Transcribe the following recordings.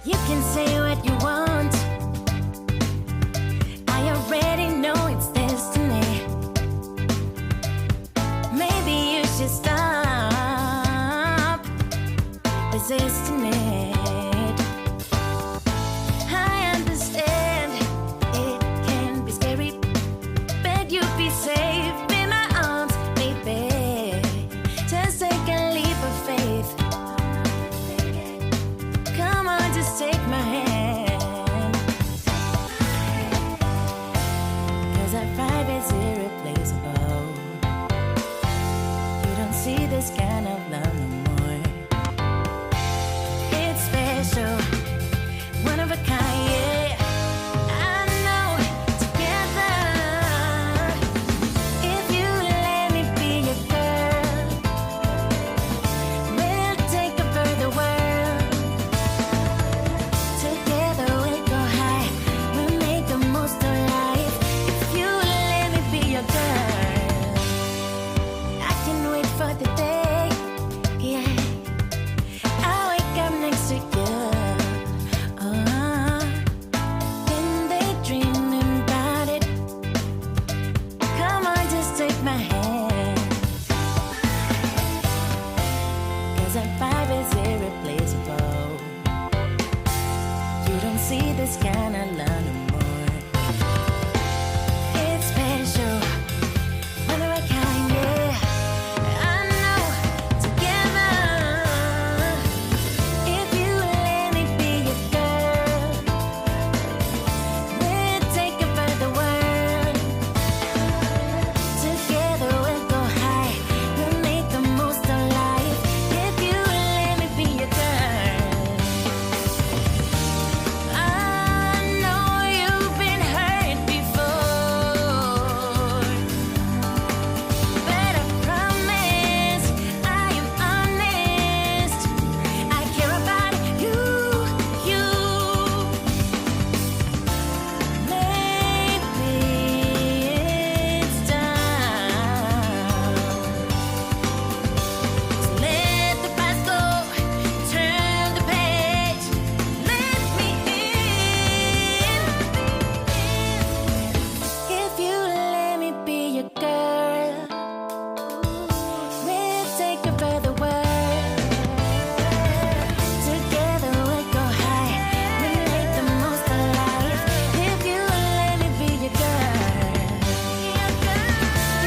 You can say what you want. I already know it's destiny. Maybe you should stop resisting it. I understand it can be scary, but you'll be safe in my arms, baby. Just take a leap of faith. Come on, just take my hand. 'Cause our vibe is irreplaceable. You don't see this kind of love no more. It's special, one of a kind, yeah. I know, together. If you let me be your girl, we'll take over the world. Together we'll go high, we'll make the most of life. If you let me be your girl, I can wait for the day, yeah. I'll wake up next to you, then daydreaming about it. Come on, just take my hand. 'Cause our vibe is irreplaceable. You don't see this kind of love no more. It's special, one of a kind, yeah. I know, together. If you let me be your girl, we'll take over the world. Together we'll go high, we'll make the most of life. If you let me be your girl. I know you've been hurt before, but I promise I am honest. I care about you. Maybe it's time. So let the past go, turn the page, let me in. If you let me be your girl, we'll take over the world. Together we'll go high, we'll make the most of life. If you let me be your girl,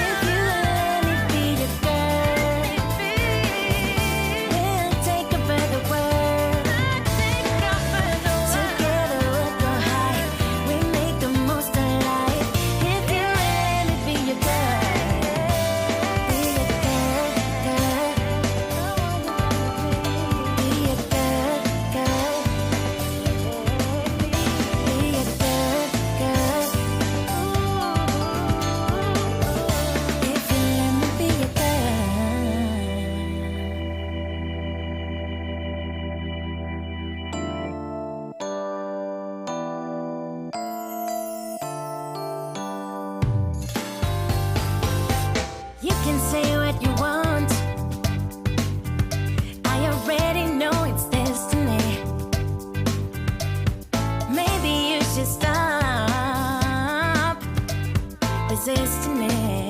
if you let me be your girl, we'll take over the world. Together we'll go high, we'll make the most of life. If you let me be your girl, be your girl, girl. Be your girl, girl. Be your girl, girl. If you let me be your girl. You can say what you want. I already know it's destiny. Maybe you should stop resisting it.